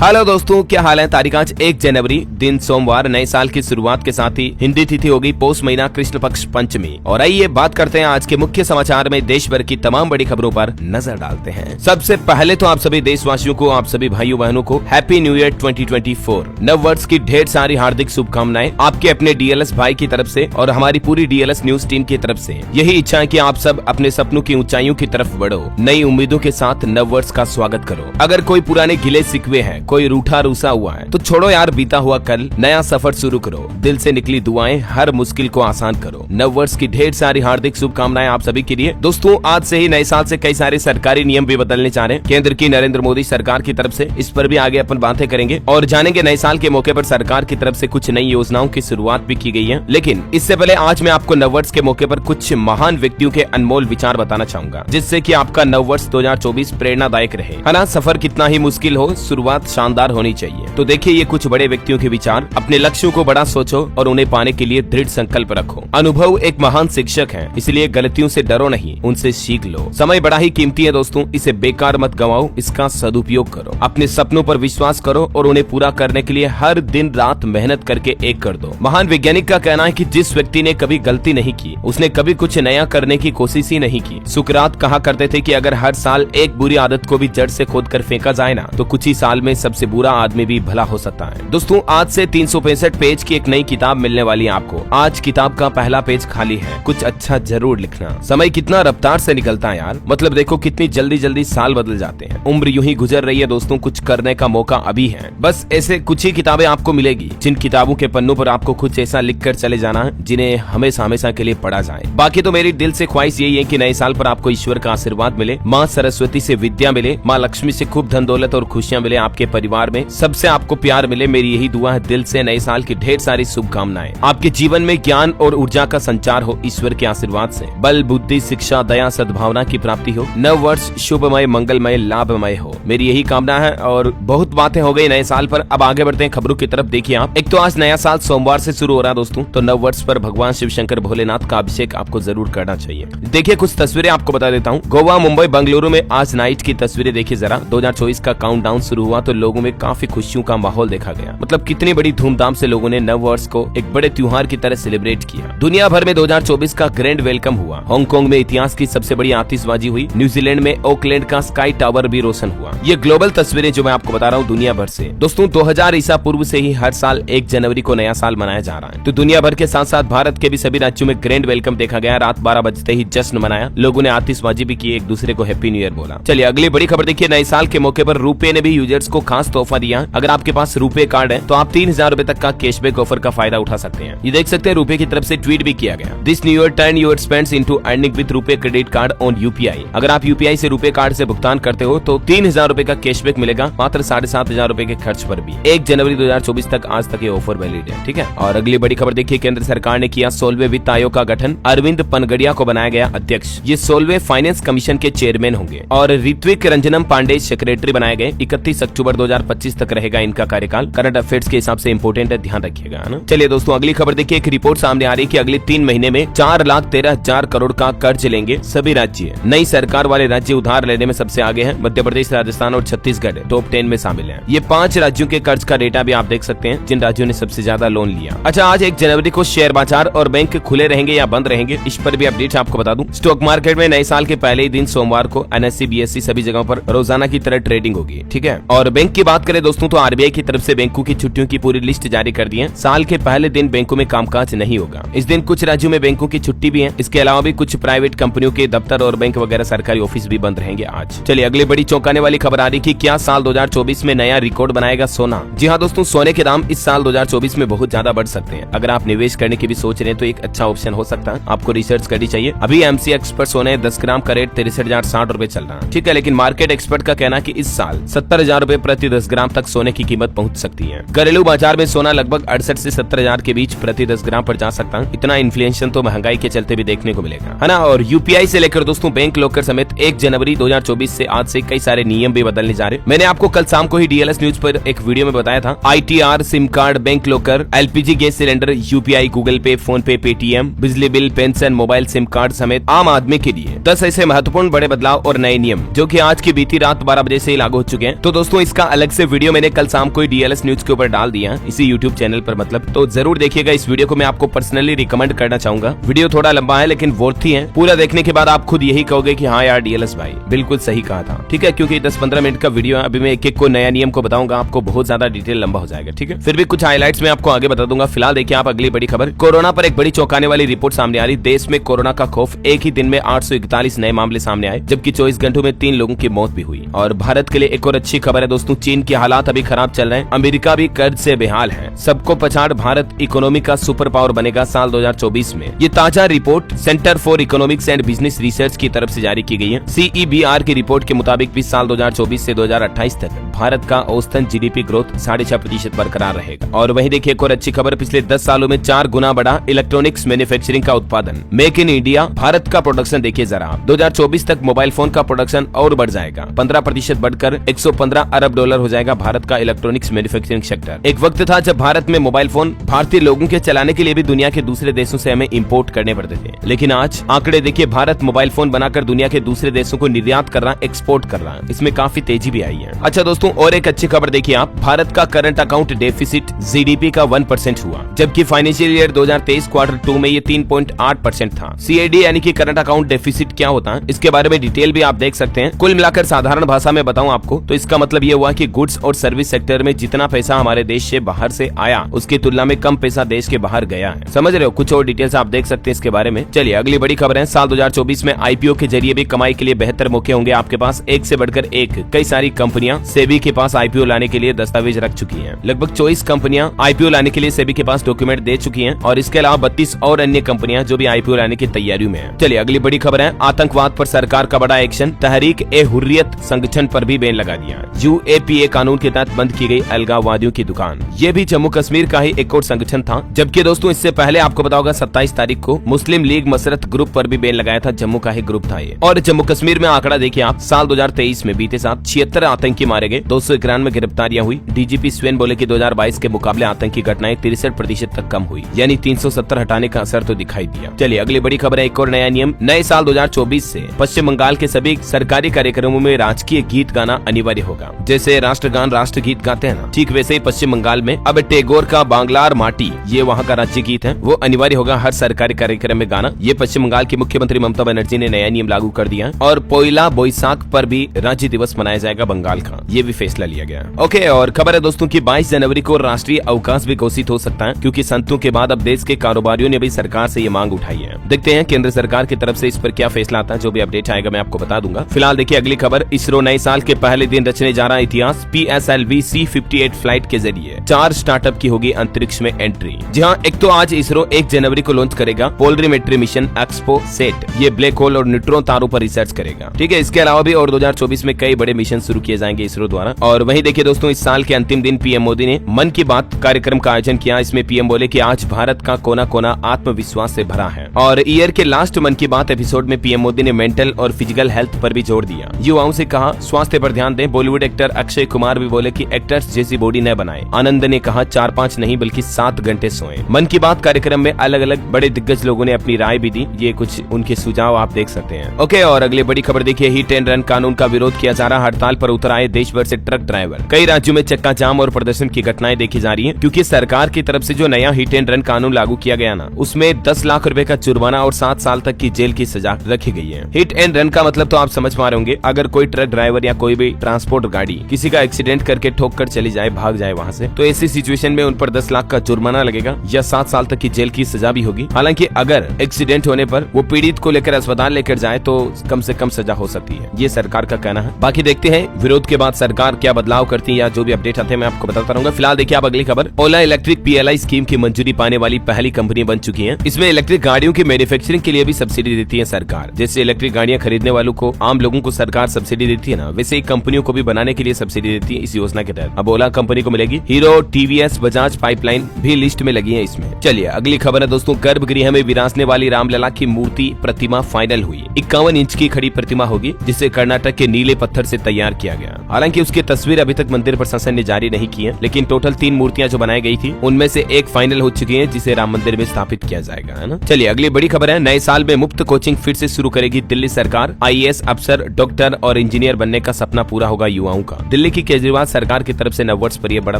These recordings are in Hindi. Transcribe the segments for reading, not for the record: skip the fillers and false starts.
हेलो दोस्तों, क्या हाल है। तारीख आज 1 जनवरी, दिन सोमवार, नए साल की शुरुआत के साथ ही हिंदी तिथि होगी पौष महीना कृष्ण पक्ष पंचमी। और आइए बात करते हैं आज के मुख्य समाचार में देश भर की तमाम बड़ी खबरों पर नजर डालते हैं। सबसे पहले तो आप सभी देशवासियों को, आप सभी भाइयों बहनों को हैप्पी न्यू ईयर 2024 नव वर्ष की ढेर सारी हार्दिक शुभकामनाएं आपके अपने डीएलएस भाई की तरफ से और हमारी पूरी डीएलएस न्यूज टीम की तरफ से। यही इच्छा है कि आप सब अपने सपनों की ऊंचाइयों की तरफ बढ़ो, नई उम्मीदों के साथ नव वर्ष का स्वागत करो। अगर कोई पुराने गिले सिकवे हैं, कोई रूठा रूसा हुआ है, तो छोड़ो यार बीता हुआ कल, नया सफर शुरू करो। दिल से निकली दुआएं हर मुश्किल को आसान करो। नव वर्ष की ढेर सारी हार्दिक शुभकामनाएं आप सभी के लिए। दोस्तों, आज से ही नए साल से कई सारे सरकारी नियम भी बदलने जा रहे हैं केंद्र की नरेंद्र मोदी सरकार की तरफ से। इस पर भी आगे अपन बातें करेंगे और जानेंगे नए साल के मौके पर सरकार की तरफ से कुछ नई योजनाओं की शुरुआत भी की गई है। लेकिन इससे पहले आज मैं आपको नव वर्ष के मौके पर कुछ महान व्यक्तियों के अनमोल विचार बताना चाहूंगा, जिससे कि आपका नव वर्ष 2024 प्रेरणादायक रहे। है ना, सफर कितना ही मुश्किल हो, शुरुआत शानदार होनी चाहिए। तो देखिए ये कुछ बड़े व्यक्तियों के विचार। अपने लक्ष्यों को बड़ा सोचो और उन्हें पाने के लिए दृढ़ संकल्प रखो। अनुभव एक महान शिक्षक है, इसलिए गलतियों से डरो नहीं, उनसे सीख लो। समय बड़ा ही कीमती है दोस्तों, इसे बेकार मत गवाओ, इसका सदुपयोग करो। अपने सपनों पर विश्वास करो और उन्हें पूरा करने के लिए हर दिन रात मेहनत करके एक कर दो। महान वैज्ञानिक का कहना है कि जिस व्यक्ति ने कभी गलती नहीं की, उसने कभी कुछ नया करने की कोशिश ही नहीं की। सुकरात कहा करते थे कि अगर हर साल एक बुरी आदत को भी जड़ से खोद कर फेंका जाए ना, तो कुछ ही साल में सबसे बुरा आदमी भी भला हो सकता है। दोस्तों, आज से 365 पेज की एक नई किताब मिलने वाली है आपको। आज किताब का पहला पेज खाली है, कुछ अच्छा जरूर लिखना। समय कितना रफ्तार से निकलता है यार, मतलब देखो कितनी जल्दी जल्दी साल बदल जाते हैं। उम्र यूं ही गुजर रही है दोस्तों, कुछ करने का मौका अभी है। बस ऐसे कुछ ही किताबें आपको मिलेगी, जिन किताबों के पन्नों पर आपको कुछ ऐसा लिख कर चले जाना है जिन्हें हमेशा हमेशा के लिए पढ़ा जाए। बाकी तो मेरी दिल से ख्वाहिश यही है कि नए साल पर आपको ईश्वर का आशीर्वाद मिले, माँ सरस्वती से विद्या मिले, माँ लक्ष्मी से खूब धन दौलत और खुशियाँ मिले, आपके परिवार में सबसे आपको प्यार मिले। मेरी यही दुआ है दिल से। नए साल की ढेर सारी शुभकामनाएं। आपके जीवन में ज्ञान और ऊर्जा का संचार हो ईश्वर के आशीर्वाद से। बल, बुद्धि, शिक्षा, दया, सद्भावना की प्राप्ति हो। नव वर्ष शुभमय, मंगलमय, लाभमय हो, मेरी यही कामना है। और बहुत बातें हो गई नए साल पर, अब आगे बढ़ते हैं खबरों की तरफ। देखिए आप, एक तो आज नया साल सोमवार से शुरू हो रहा है दोस्तों, तो नव वर्ष पर भगवान शिव शंकर भोलेनाथ का अभिषेक आपको जरूर करना चाहिए। देखिए कुछ तस्वीरें आपको बता देता हूँ। गोवा, मुंबई, बेंगलुरु में आज नाइट की तस्वीरें देखिए जरा। 2024 का काउंटडाउन शुरू हुआ तो लोगों में काफी खुशियों का माहौल देखा गया। मतलब कितनी बड़ी धूमधाम से लोगों ने नव वर्ष को एक बड़े त्योहार की तरह सेलिब्रेट किया। दुनिया भर में 2024 का ग्रैंड वेलकम हुआ। हांगकांग में इतिहास की सबसे बड़ी आतिशबाजी हुई। न्यूजीलैंड में ऑकलैंड का स्काई टावर भी रोशन हुआ। ये ग्लोबल तस्वीरें जो मैं आपको बता रहा हूँ दुनिया भर से। दोस्तों, 2000 ईसा पूर्व से ही हर साल 1 जनवरी को नया साल मनाया जा रहा है। तो दुनिया भर के साथ साथ भारत के भी सभी राज्यों में ग्रैंड वेलकम देखा गया। रात 12 बजते ही जश्न मनाया, लोगों ने आतिशबाजी भी की, एक दूसरे को हैप्पी न्यू ईयर बोला। चलिए अगली बड़ी खबर देखिए। नए साल के मौके पर रुपे ने भी यूजर्स को खास तोहफा दिया। अगर आपके पास रुपे कार्ड है तो आप 3000 रुपए तक का कैशबैक ऑफर का फायदा उठा सकते हैं। ये देख सकते हैं रुपए की तरफ से ट्वीट भी किया गया। This new year turn your spends into earning with RuPay credit card on UPI. अगर आप यूपीआई से रुपे कार्ड से भुगतान करते हो तो 3000 रुपए का कैशबैक मिलेगा, मात्र 7500 रुपए के खर्च पर भी। 1 जनवरी 2024 तक आज तक ये ऑफर वैलिड है, ठीक है। और अगली बड़ी खबर देखिए, केंद्र सरकार ने किया 16वें वित्त आयोग का गठन। अरविंद पनगड़िया को बनाया गया अध्यक्ष। ये 16वें फाइनेंस कमीशन के चेयरमैन होंगे और ऋत्विक रंजनम पांडे सेक्रेटरी बनाए गए। 31 अक्टूबर 2025 तक रहेगा इनका कार्यकाल। करंट अफेयर्स के हिसाब से इंपोर्टेंट है, ध्यान रखिएगा, है ना। चलिए दोस्तों अगली खबर देखिए। एक रिपोर्ट सामने आ रही है कि अगले 3 महीने में 4,13,000 करोड़ का कर्ज लेंगे सभी राज्य। नई सरकार वाले राज्य उधार लेने में सबसे आगे हैं। मध्य प्रदेश, राजस्थान और छत्तीसगढ़ टॉप 10 में शामिल हैं। ये 5 राज्यों के कर्ज का डेटा भी आप देख सकते हैं, जिन राज्यों ने सबसे ज्यादा लोन लिया। अच्छा, आज 1 जनवरी को शेयर बाजार और बैंक खुले रहेंगे या बंद रहेंगे, इस पर भी अपडेट आपको बता दूं। स्टॉक मार्केट में नए साल के पहले ही दिन सोमवार को एनएससी, बीएससी सभी जगहों पर रोजाना की तरह ट्रेडिंग होगी, ठीक है। और बैंक की बात करें दोस्तों तो आरबीआई की तरफ से बैंकों की छुट्टियों की पूरी लिस्ट जारी कर दी है। साल के पहले दिन बैंकों में कामकाज नहीं होगा। इस दिन कुछ राज्यों में बैंकों की छुट्टी भी है। इसके अलावा भी कुछ प्राइवेट कंपनियों के दफ्तर और बैंक वगैरह सरकारी ऑफिस भी बंद रहेंगे आज। चलिए अगली बड़ी चौंकाने वाली खबर आ रही कि क्या साल 2024 में नया रिकॉर्ड बनाएगा सोना। जी हाँ दोस्तों, सोने के दाम इस साल 2024 में बहुत ज्यादा बढ़ सकते हैं। अगर आप निवेश करने की भी सोच रहे हैं तो एक अच्छा ऑप्शन हो सकता है। आपको रिसर्च करनी चाहिए। अभी एमसी एक्सपर्ट सोने 10 ग्राम का रेट 63,060 रुपए चल रहा है, ठीक है। लेकिन मार्केट एक्सपर्ट का कहना कि इस साल 70,000 रुपए प्रति 10 ग्राम तक सोने की कीमत पहुंच सकती है। घरेलू बाजार में सोना लगभग 68 से 70,000 के बीच प्रति 10 ग्राम पर जा सकता है। इतना इन्फ्लेशन तो महंगाई के चलते भी देखने को मिलेगा, है ना। और यूपीआई से लेकर दोस्तों बैंक लॉकर समेत 1 जनवरी 2024 से आज से कई सारे नियम भी बदलने जा रहे। मैंने आपको कल शाम को ही डीएलएस न्यूज पर एक वीडियो में बताया था। ITR, SIM card, bank locker, LPG gas cylinder, UPI, Google पे, फोन पे, पेटीएम, बिजली bill, pension, mobile SIM card समेत आम आदमी के लिए 10 ऐसे महत्वपूर्ण बड़े बदलाव और नए नियम जो कि आज की बीती रात 12 बजे से लागू हो चुके हैं। तो दोस्तों इसका अलग से वीडियो मैंने कल शाम को डीएलएस न्यूज के ऊपर डाल दिया इसी यूट्यूब चैनल पर, मतलब तो जरूर देखिएगा इस वीडियो को। मैं आपको पर्सनली रिकमेंड करना चाहूंगा। वीडियो थोड़ा लंबा है लेकिन वर्थी है। पूरा देखने के बाद आप खुद यही कहोगे कि हाँ यार डीएलएस भाई बिल्कुल सही कहा था। ठीक है, क्योंकि 10-15 मिनट का वीडियो है। अभी मैं एक एक को नया नियम को बताऊंगा, आपको बहुत ज्यादा डिटेल लंबा हो जाएगा। ठीक है, फिर भी कुछ हाईलाइट्स में आपको आगे बता दूंगा। फिलहाल देखिए आप अगली बड़ी खबर। कोरोना पर एक बड़ी चौंकाने वाली रिपोर्ट सामने आ रही। देश में कोरोना का खौफ, एक ही दिन में 841 नए मामले सामने आए, जबकि 24 घंटों में 3 लोगों की मौत भी हुई। और भारत के लिए एक और अच्छी खबर है दोस्तों, चीन के हालात अभी खराब चल रहे हैं। अमेरिका भी कर्ज से बेहाल है। सबको पछाड़ भारत इकोनॉमी का सुपर पावर बनेगा साल 2024 में। ये ताजा report centre for economics and business research की तरफ से जारी की गई है। CEBR की रिपोर्ट के मुताबिक भी साल 2024 से 2028 तक भारत का औसतन GDP ग्रोथ 6.5% बरकरार रहेगा। और वहीं देखिए एक और अच्छी खबर, पिछले 10 सालों में 4 गुना बढ़ा इलेक्ट्रॉनिक्स मैन्युफैक्चरिंग का उत्पादन। मेक इन इंडिया भारत का प्रोडक्शन देखिए जरा, 2024 तक मोबाइल फोन का प्रोडक्शन और बढ़ जाएगा, 15% बढ़कर $115 अरब हो जाएगा भारत का इलेक्ट्रॉनिक्स मैन्युफैक्चरिंग सेक्टर। एक वक्त था जब भारत में मोबाइल फोन भारतीय लोगों के चलाने के लिए भी दुनिया के दूसरे देशों से हमें इंपोर्ट करने पड़ते थे, लेकिन आज आंकड़े देखिए, भारत मोबाइल फोन बनाकर दुनिया के दूसरे देशों को निर्यात कर रहा, एक्सपोर्ट कर रहा है। इसमें काफी तेजी भी आई है। अच्छा दोस्तों, और एक अच्छी खबर देखिए आप, भारत का करंट अकाउंट डेफिसिट GDP का 1% हुआ, जबकि फाइनेंशियल ईयर 2023 क्वार्टर 2 में ये 3.8% था। CAD यानी कि करंट अकाउंट डेफिसिट क्या होता है, इसके बारे में डिटेल भी आप देख सकते हैं। कुल मिलाकर साधारण भाषा में बताऊं आपको तो इसका मतलब ये हुआ कि गुड्स और सर्विस सेक्टर में जितना पैसा हमारे देश से बाहर से आया उसकी तुलना में कम पैसा देश के बाहर गया है। समझ रहे हो? कुछ और डिटेल्स आप देख सकते हैं इसके बारे में। चलिए अगली बड़ी खबर है, साल 2024 में IPO के जरिए भी कमाई के लिए बेहतर मौके होंगे आपके पास। एक से बढ़कर एक कई सारी कंपनियां सेबी के पास IPO लाने के लिए दस्तावेज रख चुकी हैं। लगभग 24 कंपनियां IPO लाने के लिए सेबी के पास डॉक्यूमेंट दे चुकी हैं और इसके अलावा 32 और अन्य कंपनियां जो भी IPO लाने की तैयारियों में है। चलिए अगली बड़ी खबर है, आतंकवाद पर सरकार का बड़ा एक्शन, तहरीक-ए-हुर्रियत संगठन पर भी बैन लगा दिया। UAPA कानून के तहत बंद की गई अलगाववादियों की दुकान। ये भी जम्मू कश्मीर का ही एक और संगठन था, जबकि दोस्तों इससे पहले आपको पता होगा 27 तारीख को मुस्लिम लीग मसरत ग्रुप पर भी बैन लगाया था। जम्मू का ही ग्रुप था ये। और जम्मू कश्मीर में आंकड़ा देखिए आप, साल 2023 में बीते साल 76 आतंकी मारे गए, 291 गिरफ्तारियां हुई। DGP स्वेन बोले कि 2022 के मुकाबले आतंकी घटनाएं 63% तक कम हुई, यानी 370 हटाने का असर तो दिखाई दिया। चलिए अगली बड़ी खबर है, एक और नया नियम, नए साल 2024 से पश्चिम बंगाल के सभी सरकारी कार्यक्रमों में राजकीय गीत गाना अनिवार्य होगा। जैसे राष्ट्रगान राष्ट्रगीत गाते हैं ना, ठीक वैसे ही पश्चिम बंगाल में अब टैगोर का बांग्लार माटी, ये वहाँ का राज्य गीत है, वो अनिवार्य होगा हर सरकारी कार्यक्रम में गाना। ये पश्चिम बंगाल की मुख्यमंत्री ममता बनर्जी ने नया नियम लागू कर दिया। और पोइला बोईसाख पर भी राज्य दिवस मनाया जाएगा बंगाल का, ये भी फैसला लिया गया। ओके, और खबर है दोस्तों की 22 जनवरी को राष्ट्रीय अवकाश भी घोषित हो सकता है, क्योंकि संतों के बाद अब देश के कारोबारियों ने भी सरकार से ये मांग उठाई है। देखते हैं केंद्र सरकार की तरफ से इस पर क्या फैसला आता है। जो भी अपडेट आएगा मैं आपको बता दूंगा। फिलहाल देखिए अगली खबर, इसरो नए साल के पहले दिन रचने जा रहा इतिहास। PSLV C-58 फ्लाइट के जरिए 4 स्टार्टअप की होगी अंतरिक्ष में एंट्री। जी हाँ, एक तो आज इसरो 1 जनवरी को लॉन्च करेगा पोलरीमेट्री मिशन एक्सपोसेट, ये ब्लैक होल और न्यूट्रॉन तारों पर रिसर्च करेगा। ठीक है, इसके अलावा भी और 2024 में कई बड़े मिशन शुरू किए जाएंगे इसरो द्वारा। और वहीं देखिए दोस्तों, इस साल के अंतिम दिन PM मोदी ने मन की बात कार्यक्रम का आयोजन किया। इसमें PM बोले कि आज भारत का कोना कोना आत्मविश्वास से भरा है। और ईयर के लास्ट मन की बात एपिसोड में PM मोदी ने मेंटल और फिजिकल हेल्थ पर भी जोर दिया। युवाओं से कहा स्वास्थ्य पर ध्यान दें। बॉलीवुड एक्टर अक्षय कुमार भी बोले कि एक्टर्स जैसी बॉडी न बनाएं। आनंद ने कहा 4-5 नहीं बल्कि 7 घंटे सोएं। मन की बात कार्यक्रम में अलग अलग बड़े दिग्गज लोगों ने अपनी राय भी दी, ये कुछ उनके सुझाव आप देख सकते हैं। ओके, और अगली बड़ी खबर देखिए, हिट एंड रन कानून का विरोध किया जा रहा। हड़ताल पर उतर आए देश भर से ट्रक ड्राइवर। कई राज्यों में चक्का जाम और प्रदर्शन की घटनाएं देखी जा रही है, क्योंकि सरकार की तरफ से जो नया हिट एंड रन कानून लागू किया गया ना, उसमें 10 लाख रुपए का जुर्माना और 7 साल तक की जेल की सजा रखी गई है। हिट एंड रन का मतलब तो आप समझ पा रहे होंगे, अगर कोई ट्रक ड्राइवर या कोई भी ट्रांसपोर्ट गाड़ी किसी का एक्सीडेंट करके ठोक कर चली जाए, भाग जाए वहाँ से, तो ऐसी सिचुएशन में उन पर 10 लाख का जुर्माना लगेगा या 7 साल तक की जेल की सजा भी होगी। हालांकि अगर एक्सीडेंट होने पर वो पीड़ित को लेकर अस्पताल लेकर जाए तो कम से कम सजा हो सकती है, ये सरकार का कहना है। बाकी देखते हैं विरोध के बाद सरकार क्या बदलाव करती है या जो भी अपडेट आते हैं मैं आपको बताता रहूंगा। फिलहाल देखिए आप अगली खबर, ओला इलेक्ट्रिक PLI स्कीम की मंजूरी पाने वाली पहली कंपनी बन चुकी है। इसमें इलेक्ट्रिक गाड़ियों की मैन्युफैक्चरिंग के लिए भी सब्सिडी देती है सरकार। जैसे इलेक्ट्रिक गाड़ियां खरीदने वालों को, आम लोगों को सरकार सब्सिडी देती है ना, वैसे ही कंपनियों को भी बनाने के लिए सब्सिडी देती है इस योजना के तहत। अब ओला कंपनी को मिलेगी। हीरो, TVS, बजाज पाइपलाइन भी लिस्ट में लगी है इसमें। चलिए अगली खबर है दोस्तों, गर्भगृह में विराजने वाली रामलला की मूर्ति प्रतिमा फाइनल हुई। 51 इंच की खड़ी प्रतिमा होगी, जिसे कर्नाटक के नीले पत्थर से तैयार किया गया। हालांकि उसकी तस्वीर अभी तक मंदिर प्रशासन ने जारी नहीं की है, लेकिन टोटल 3 मूर्तियां जो बनाई गई थी उनमें से एक फाइनल हो चुकी है, जिसे राम मंदिर में स्थापित किया जाएगा, है ना। चलिए अगली बड़ी खबर है, नए साल में मुफ्त कोचिंग फिर से शुरू करेगी दिल्ली सरकार। IAS अफसर, डॉक्टर और इंजीनियर बनने का सपना पूरा होगा युवाओं का। दिल्ली की केजरीवाल सरकार की तरफ से नववर्ष पर यह बड़ा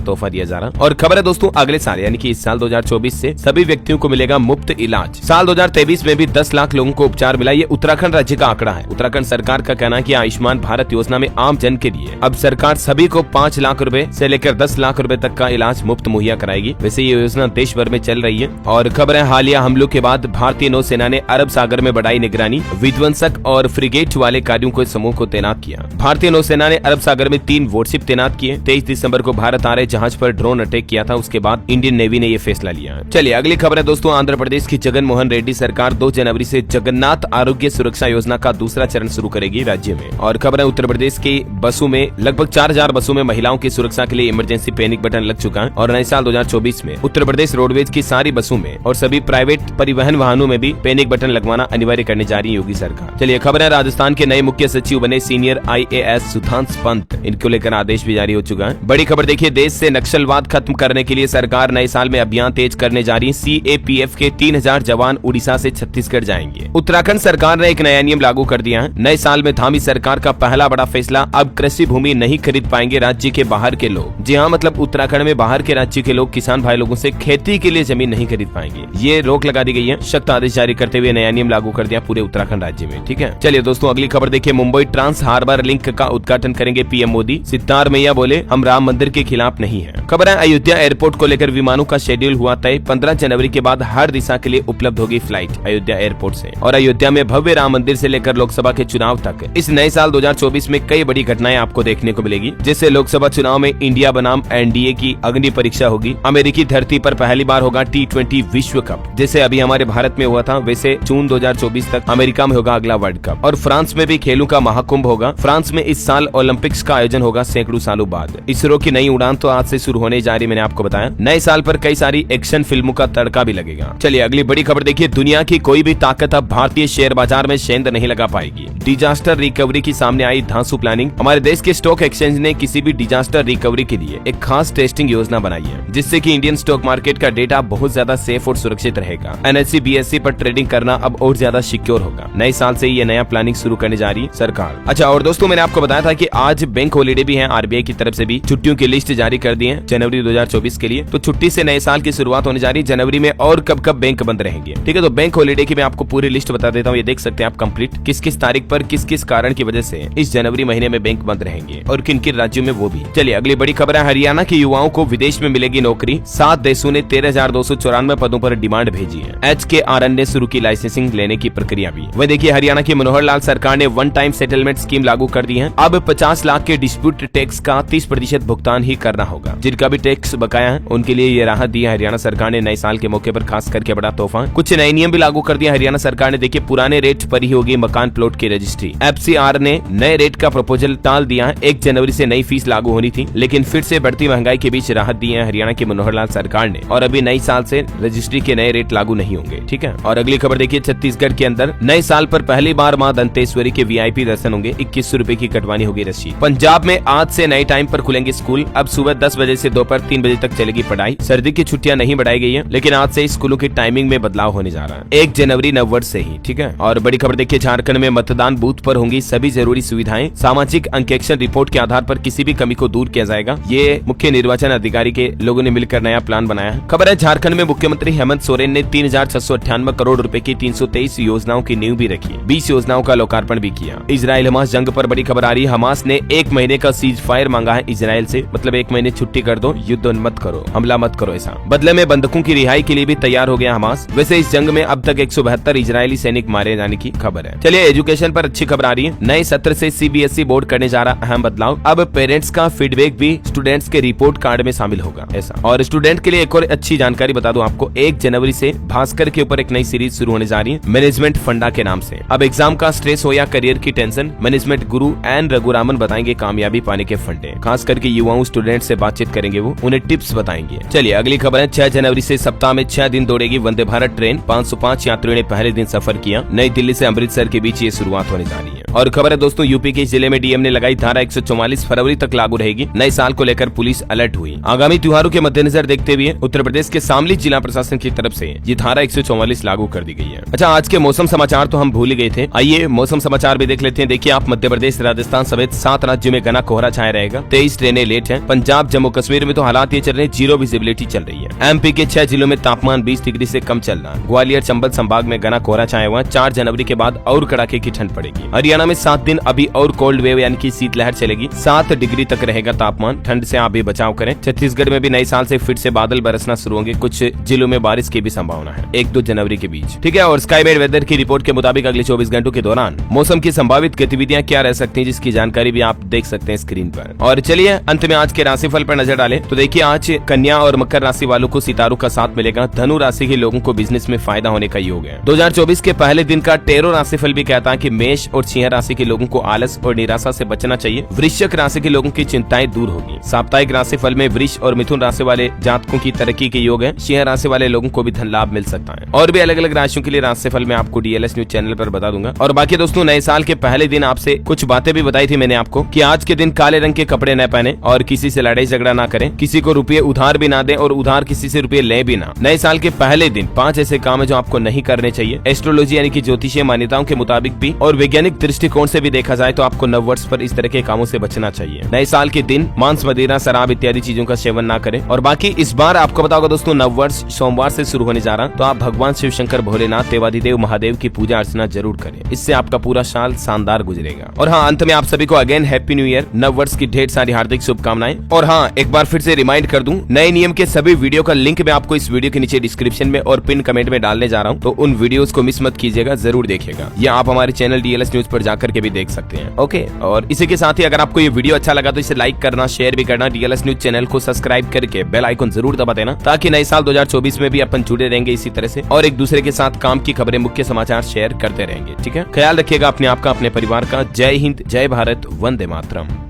तोहफा दिया जा रहा। और खबर है दोस्तों, अगले साल यानी कि इस साल 2024 से सभी व्यक्तियों को मिलेगा मुफ्त इलाज। साल 2023 में भी 10 लाख लोगों को उपचार मिला। ये उत्तराखंड राज्य का आंकड़ा है। उत्तराखंड सरकार का कहना है कि आयुष्मान भारत योजना में आम जन के लिए अब सरकार सभी को 5 लाख रुपए से लेकर 10 लाख रुपए तक का इलाज मुफ्त मुहैया कराएगी। वैसे ये योजना देश भर में चल रही है। और खबर है, हालिया हमलों के बाद भारतीय नौसेना ने अरब सागर में बढ़ाई निगरानी, विध्वंसक और फ्रिगेट वाले कार्यों को समूह को तैनात किया। भारतीय नौसेना ने अरब सागर में 3 वॉरशिप तैनात किए। 23 दिसंबर को भारत आ रहे जहाज पर ड्रोन अटैक किया था, उसके बाद इंडियन नेवी ने ये फैसला लिया। चलिए अगली खबर है दोस्तों, आंध्र प्रदेश की जगन मोहन रेड्डी सरकार 2 जनवरी से जगन्नाथ आरोग्य सुरक्षा योजना का दूसरा चरण शुरू करेगी राज्य में। और खबर है, उत्तर प्रदेश की बसों में लगभग 4000 बसों में महिलाओं की सुरक्षा के लिए इमरजेंसी पैनिक बटन लग चुका है। और नए साल 2024 में उत्तर प्रदेश रोडवेज की सारी बसों में और सभी प्राइवेट परिवहन वाहनों में भी पैनिक बटन लगवाना अनिवार्य करने जा रही योगी सरकार। चलिए खबर है, राजस्थान के नए मुख्य सचिव बने सीनियर IAS सुधांश पंत। इनको लेकर आदेश भी जारी हो चुका है। बड़ी खबर देखिए, देश से नक्सलवाद खत्म करने के लिए सरकार नए साल में अभियान तेज करने जा रही है। CAPF के 3000 जवान उड़ीसा से छत्तीसगढ़ जाएंगे। उत्तराखंड सरकार ने एक नया नियम लागू कर दिया है। नए साल में थामी सरकार का पहला बड़ा फैसला, अब कृषि भूमि नहीं खरीद पाएंगे राज्य के बाहर के लोग। जी हाँ, मतलब उत्तराखंड में बाहर के राज्य के लोग, किसान भाई लोगों से खेती के लिए जमीन नहीं खरीद पाएंगे। ये रोक लगा दी गई है। सख्त आदेश जारी करते हुए नया नियम लागू कर दिया पूरे उत्तराखंड राज्य में। ठीक है, चलिए दोस्तों अगली खबर देखिए, मुंबई ट्रांस हार्बर लिंक का उद्घाटन करेंगे PM मोदी। सिद्धारमैया बोले, हम राम मंदिर के खिलाफ नहीं है। खबर है, अयोध्या एयरपोर्ट को लेकर विमानों का शेड्यूल हुआ तय। 15 जनवरी के बाद हर दिशा के लिए उपलब्ध होगी फ्लाइट अयोध्या एयरपोर्ट से। और अयोध्या में भव्य राम मंदिर से लेकर लोकसभा के चुनाव तक इस नए साल 2024 में कई बड़ी घटनाएं आपको देखने को मिलेगी। जैसे लोकसभा चुनाव में इंडिया बनाम NDA की अग्नि परीक्षा होगी। अमेरिकी धरती पर पहली बार होगा T20 विश्व कप, जैसे अभी हमारे भारत में हुआ था, वैसे जून 2024 तक अमेरिका में होगा अगला वर्ल्ड कप। और फ्रांस में भी खेलों का महाकुंभ होगा। फ्रांस में इस साल ओलंपिक्स का आयोजन होगा सैकड़ों सालों बाद। इसरो की नई उड़ान तो आज से शुरू होने जा रही, मैंने आपको बताया। नए साल पर कई सारी एक्शन फिल्मों का तड़का भी लगेगा। चलिए अगली बड़ी खबर देखिए, दुनिया की कोई भी ताकत अब भारतीय शेयर बाजार में सेंध नहीं लगा पाएगी। डिजास्टर रिकवरी की सामने आई धांसू प्लानिंग। हमारे देश के स्टॉक एक्सचेंज ने किसी भी डिजास्टर रिकवरी के लिए एक खास टेस्टिंग योजना बनाई है, जिससे कि इंडियन स्टॉक मार्केट का डेटा बहुत ज्यादा सेफ और सुरक्षित रहेगा। NSE BSE पर ट्रेडिंग करना अब और ज्यादा सिक्योर होगा। नए साल से ये नया प्लानिंग शुरू करने जा रही सरकार। अच्छा, और दोस्तों मैंने आपको बताया था कि आज बैंक हॉलीडे भी है। RBI की तरफ से भी छुट्टियों की लिस्ट जारी कर दी है जनवरी 2024 के लिए। तो छुट्टी से नए साल की शुरुआत होने जा रही है जनवरी में। और कब कब बैंक बंद रहेंगे, ठीक है। तो बैंक हॉलीडे की मैं आपको पूरी लिस्ट बता देता हूँ। ये देख सकते हैं आप कंप्लीट, किस किस तारीख पर किस किस कारण की वजह से इस जनवरी महीने में बैंक बंद रहेंगे और किन किन राज्यों में वो भी। चलिए अगली बड़ी खबर है, हरियाणा के युवाओं को विदेश में मिलेगी नौकरी। 7 देशों ने 13,294 पदों पर डिमांड भेजी है। HKRN ने शुरू की लाइसेंसिंग लेने की प्रक्रिया भी। वह देखिए, हरियाणा की मनोहर लाल सरकार ने वन टाइम सेटलमेंट स्कीम लागू कर दी है। अब 50 लाख के डिस्प्यूट टैक्स का 30% भुगतान ही करना होगा। जिनका भी टैक्स बकाया है उनके लिए ये राहत दी है हरियाणा सरकार ने नए साल के मौके पर, खास करके बड़ा तोहफा। कुछ नए नियम भी लागू कर दिया हरियाणा सरकार ने। देखिए, पुराने रेट पर ही होगी मकान प्लॉट की रजिस्ट्री। FCR ने नए रेट का प्रपोजल टाल दिया है। 1 जनवरी से नई फीस लागू होनी थी, लेकिन फिर से बढ़ती महंगाई के बीच राहत दी है हरियाणा की मनोहर लाल सरकार ने। और अभी नई साल से रजिस्ट्री के नए रेट लागू नहीं होंगे, ठीक है। और अगली खबर देखिए, छत्तीसगढ़ के अंदर नए साल पर पहली बार मां दंतेश्वरी के VIP दर्शन होंगे। 2100 रुपए की कटवानी होगी रसीद। पंजाब में आज से नए टाइम पर खुलेंगे स्कूल। अब सुबह 10 बजे से दोपहर 3 बजे तक चलेगी पढ़ाई। सर्दी की छुट्टियां नहीं बढ़ाई गई है, लेकिन आज से स्कूलों की टाइमिंग में बदलाव होने जा रहा है 1 जनवरी नववर्ष से ही, ठीक है। और बड़ी खबर देखिए, झारखंड में मतदान बूथ पर होंगी सभी जरूरी सुविधाएं। सामाजिक अंकेक्षण रिपोर्ट के आधार पर किसी भी कमी को दूर किया जाएगा। ये मुख्य निर्वाचन अधिकारी के लोगों ने मिलकर नया प्लान बनाया है। खबर है, झारखंड में मुख्यमंत्री हेमंत सोरेन ने 3698 करोड़ रुपए की 323 योजनाओं की नींव भी रखी। 20 योजनाओं का लोकार्पण भी किया। इजराइल हमास जंग पर बड़ी खबर आ रही है। हमास ने 1 महीने का सीज फायर मांगा है इजराइल से, मतलब 1 महीने छुट्टी कर दो, युद्ध मत करो, हमला मत करो ऐसा। बदले में बंधकों की रिहाई के लिए भी तैयार हो गया हमास। वैसे इस जंग में अब तक 172 इजरायली सैनिक मारे जाने की खबर है। चलिए एजुकेशन पर अच्छी खबर आ रही है। नए सत्र से CBSE बोर्ड करने जा रहा अहम बदलाव। अब पेरेंट्स का फीडबैक भी स्टूडेंट्स के रिपोर्ट कार्ड में शामिल होगा ऐसा। और स्टूडेंट के लिए एक और अच्छी जानकारी बता दूं आपको, 1 जनवरी से भास्कर के ऊपर एक नई सीरीज शुरू होने जा रही है मैनेजमेंट फंडा के नाम से। अब एग्जाम का स्ट्रेस हो या करियर की टेंशन, मैनेजमेंट गुरु एन रघुरामन बताएंगे कामयाबी पाने के फंडे। खास करके युवाओं स्टूडेंट से बातचीत करेंगे, वो उन्हें टिप्स बताएंगे। चलिए अगली खबर है, 6 जनवरी से सप्ताह में 6 दिन दौड़ेगी वंदे भारत ट्रेन। 505 यात्रियों ने पहले दिन सफर किया। नई दिल्ली से अमृतसर के बीच ये शुरुआत होने जा रही है। और खबर है दोस्तों, यूपी के जिले में डीएम ने लगाई धारा 144 फरवरी तक लागू रहेगी। नए साल को लेकर पुलिस अलर्ट हुई। आगामी त्योहारों के मद्देनजर देखते हुए उत्तर प्रदेश के शामली जिला प्रशासन की तरफ से ये धारा 144 लागू कर दी गई है। अच्छा, आज के मौसम समाचार तो हम भूल ही गए थे, आइए मौसम समाचार भी देख लेते हैं। देखिए आप, मध्य प्रदेश, राजस्थान समेत 7 राज्यों में घना कोहरा छाया रहेगा। 23 ट्रेनें लेट है। पंजाब, जम्मू कश्मीर में तो हालात ये चल रहे हैं, 0 विजिबिलिटी चल रही है। एमपी के 6 जिलों में तापमान 20 डिग्री से कम चल रहा है। ग्वालियर, चंबल संभाग में घना कोहरा छाया हुआ है। 4 जनवरी के बाद और कड़ाके की ठंड पड़ेगी। हरियाणा में 7 दिन अभी और कोल्ड वेव यानी कि शीतलहर चलेगी। 7 डिग्री तक रहेगा तापमान। ठंड से आप भी बचाव करें। छत्तीसगढ़ में भी नए साल से फिर से बादल बरसना शुरू होंगे। कुछ जिलों में बारिश की भी संभावना है 1-2 जनवरी के बीच। ठीक है, और स्काईमेट वेदर की रिपोर्ट के मुताबिक अगले 24 घंटों के दौरान मौसम की संभावित गतिविधियां क्या रह सकती हैं, जिसकी जानकारी भी आप देख सकते हैं स्क्रीन पर। और चलिए अंत में आज के राशिफल पर नजर डालें तो देखिए, आज कन्या और मकर राशि वालों को सितारों का साथ मिलेगा। धनु राशि के लोगों को बिजनेस में फायदा होने का योग है। 2024 के पहले दिन का टेरो राशिफल भी कहता है कि मेष और सिंह राशि के लोगों को आलस और निराशा से बचना चाहिए। वृश्चिक राशि के लोगों की चिंताएं दूर होगी। साप्ताहिक राशिफल में वृष और मिथुन राशि वाले जातकों की तरक्की के योग है। सिंह राशि वाले लोगों को भी धन लाभ मिल सकता है। और भी अलग अलग राशियों के लिए राशिफल मैं आपको डीएलएस न्यूज चैनल पर बता दूंगा। और बाकी दोस्तों, नए साल के पहले दिन आपसे कुछ बातें भी बताई थी मैंने आपको कि आज के दिन काले रंग के कपड़े न पहने और किसी से लड़ाई झगड़ा ना करें, किसी को रुपये उधार भी ना दें और उधार किसी से रुपये ले भी ना। नए साल के पहले दिन 5 ऐसे काम है जो आपको नहीं करने चाहिए। एस्ट्रोलॉजी यानी कि ज्योतिषीय मान्यताओं के मुताबिक भी और वैज्ञानिक दृष्टिकोण से भी देखा जाए तो आपको नववर्ष पर इस तरह के कामों से बचना चाहिए। नए साल के दिन मांस, मदिरा, शराब इत्यादि चीजों का सेवन ना करें। और बाकी इस बार आपको बताओगे दोस्तों, नववर्ष सोमवार से शुरू होने जा रहा, तो आप भगवान शिव शंकर, भोलेनाथ, देवाधिदेव महादेव की पूजा अर्चना जरूर करें। इससे आपका पूरा साल शानदार गुजरेगा। और हाँ, अंत में आप सभी को अगेन हैप्पी न्यू ईयर, नववर्ष की ढेर सारी हार्दिक शुभकामनाएं। और हाँ, एक बार फिर से रिमाइंड कर दूं, नए नियम के सभी वीडियो का लिंक मैं आपको इस वीडियो के नीचे डिस्क्रिप्शन में और पिन कमेंट में डालने जा रहा हूं, तो उन वीडियोस को मिस मत कीजिएगा, जरूर देखिएगा। या आप हमारे चैनल डीएलएस न्यूज पर जाकर के भी देख सकते हैं। ओके, और इसी के साथ ही अगर आपको ये वीडियो अच्छा लगा तो इसे लाइक करना, शेयर भी करना, डीएलएस न्यूज चैनल को सब्सक्राइब करके बेल आइकन जरूर दबा देना, ताकि नए साल 2024 में भी अपन जुड़े रहेंगे इसी तरह से और एक दूसरे के साथ काम की खबरें, मुख्य समाचार शेयर करते रहेंगे। ठीक है, ख्याल रखिएगा अपने आप का, अपने परिवार का। जय हिंद, जय भारत, वंदे मातरम।